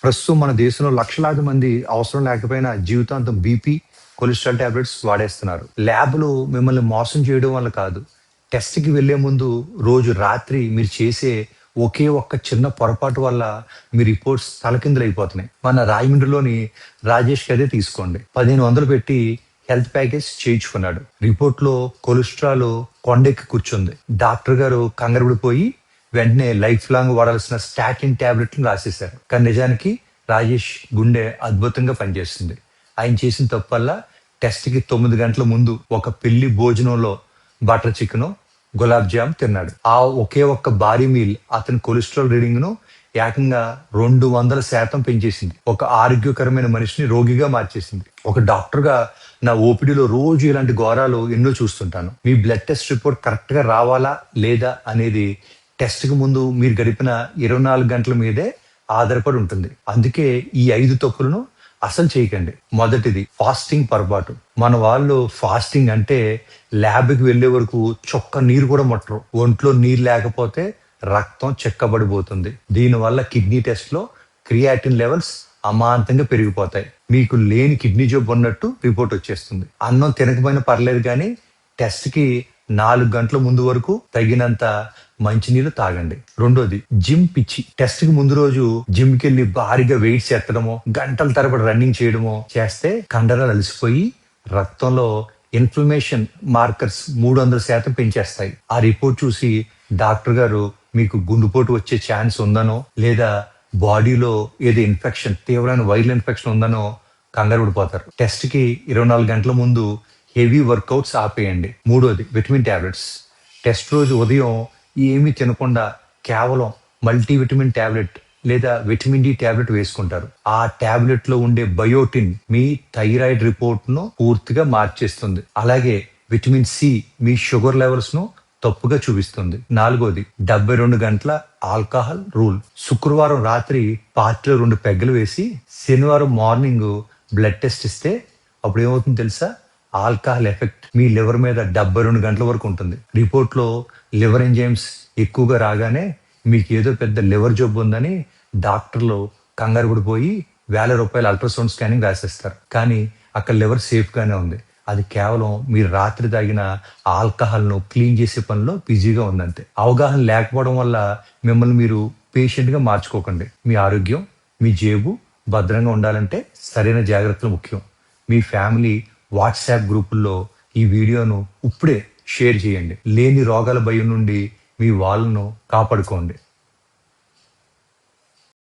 ప్రస్తుతం మన దేశంలో లక్షలాది మంది అవసరం లేకపోయినా జీవితాంతం బీపీ, కొలెస్ట్రాల్ టాబ్లెట్స్ వాడేస్తున్నారు. ల్యాబ్‌లో మిమ్మల్ని మోసం చేయడం వల్ల కాదు. టెస్ట్‌కి వెళ్ళే ముందు రోజు రాత్రి మీరు చేసే ఒకే ఒక్క చిన్న పొరపాటు వల్ల మీ రిపోర్ట్స్ తలకిందులైపోతున్నాయి. మన రాజమండ్రిలోని రాజేష్ అదే తీసుకోండి. 1500 పెట్టి హెల్త్ ప్యాకేజ్ చేయించుకున్నాడు. రిపోర్ట్‌లో కొలెస్ట్రాల్ కొండెక్కి కూర్చుంది. డాక్టర్ గారు కంగారుపడిపోయి వెంటనే లైఫ్ లాంగ్ వాడాల్సిన స్టాటిన్ టాబ్లెట్‌లు రాసేశారు. కానీ నిజానికి రాజేష్ గుండె అద్భుతంగా పనిచేస్తుంది. ఆయన చేసిన తప్పల్లా టెస్ట్‌కి 9 గంటల ముందు ఒక పెళ్లి భోజనంలో బటర్ చికెను, గులాబ్ జామ్ తిన్నాడు. ఆ ఒకే ఒక్క భారీ మీల్ అతని కొలెస్ట్రాల్ రీడింగ్‌ను ఏకంగా 200% పెంచేసింది. ఒక ఆరోగ్యకరమైన మనిషిని రోగిగా మార్చేసింది. ఒక డాక్టర్‌గా నా ఓపీడీలో రోజు ఇలాంటి ఘోరాలు ఎన్నో చూస్తుంటాను. మీ బ్లడ్ టెస్ట్ రిపోర్ట్ కరెక్ట్‌గా రావాలా లేదా అనేది టెస్ట్‌కి ముందు మీరు గడిపిన 24 గంటల మీదే ఆధారపడి ఉంటుంది. అందుకే ఈ 5 తప్పులను అసలు చేయకండి. మొదటిది ఫాస్టింగ్ పొరపాటు. మన వాళ్ళు ఫాస్టింగ్ అంటే ల్యాబ్‌కి వెళ్ళే వరకు చొక్క నీరు కూడా ముట్టరు. ఒంట్లో నీరు లేకపోతే రక్తం చిక్కబడిపోతుంది. దీనివల్ల కిడ్నీ టెస్ట్‌లో క్రియాటిన్ లెవెల్స్ అమాంతంగా పెరిగిపోతాయి. మీకు లేని కిడ్నీ జబ్బు ఉన్నట్టు రిపోర్ట్ వచ్చేస్తుంది. అన్నం తినకపోయినా పర్లేదు కానీ టెస్ట్‌కి 4 గంటల ముందు వరకు తగినంత మంచినీళ్ళు తాగండి. రెండోది జిమ్ పిచ్చి. టెస్ట్ కి ముందు రోజు జిమ్ కి వెళ్ళి భారీగా వెయిట్స్ ఎత్తడమో, గంటల తరబడి రన్నింగ్ చేయడమో చేస్తే కండరాలు అలసిపోయి రక్తంలో ఇన్ఫ్లమేషన్ మార్కర్స్ 300% పెంచేస్తాయి. ఆ రిపోర్ట్ చూసి డాక్టర్ గారు మీకు గుండెపోటు వచ్చే ఛాన్స్ ఉందనో లేదా బాడీలో ఏదో ఇన్ఫెక్షన్, తీవ్రమైన వైరల్ ఇన్ఫెక్షన్ ఉందనో కంగారు పడిపోతారు. టెస్ట్ కి 24 గంటల ముందు హెవీ వర్కౌట్స్ ఆపేయండి. మూడోది విటమిన్ టాబ్లెట్స్. టెస్ట్ రోజు ఉదయం ఏమీ తినకుండా కేవలం మల్టీవిటమిన్ టాబ్లెట్ లేదా విటమిన్ డి టాబ్లెట్ వేసుకుంటారు. ఆ టాబ్లెట్ లో ఉండే బయోటిన్ మీ థైరాయిడ్ రిపోర్ట్ ను పూర్తిగా మార్చేస్తుంది. అలాగే విటమిన్ సి మీ షుగర్ లెవెల్స్ ను తప్పుగా చూపిస్తుంది. నాలుగోది 72 గంటల ఆల్కహాల్ రూల్. శుక్రవారం రాత్రి పార్టీలో 2 పెగ్గలు వేసి శనివారం మార్నింగ్ బ్లడ్ టెస్ట్ ఇస్తే అప్పుడు ఏమవుతుంది తెలుసా? ఆల్కహాల్ ఎఫెక్ట్ మీ లివర్ మీద 72 గంటల వరకు ఉంటుంది. రిపోర్ట్ లో లివర్ ఎంజైమ్స్ ఎక్కువగా రాగానే మీకు ఏదో పెద్ద లివర్ జబ్బు ఉందని డాక్టర్లు కంగారు పడిపోయి ₹1000 అల్ట్రాసౌండ్ స్కానింగ్ రాసేస్తారు. కానీ అక్కడ లివర్ సేఫ్ గానే ఉంది. అది కేవలం మీరు రాత్రి తాగిన ఆల్కహాల్ ను క్లీన్ చేసే పనిలో బిజీగా ఉందంతే. అవగాహన లేకపోవడం వల్ల మిమ్మల్ని మీరు పేషెంట్ గా మార్చుకోకండి. మీ ఆరోగ్యం, మీ జేబు భద్రంగా ఉండాలంటే సరైన జాగ్రత్తలు ముఖ్యం. మీ ఫ్యామిలీ వాట్సాప్ గ్రూపుల్లో ఈ వీడియోను ఇప్పుడే షేర్ చేయండి. లేని రోగాల భయం నుండి మీ వాళ్ళను కాపాడుకోండి.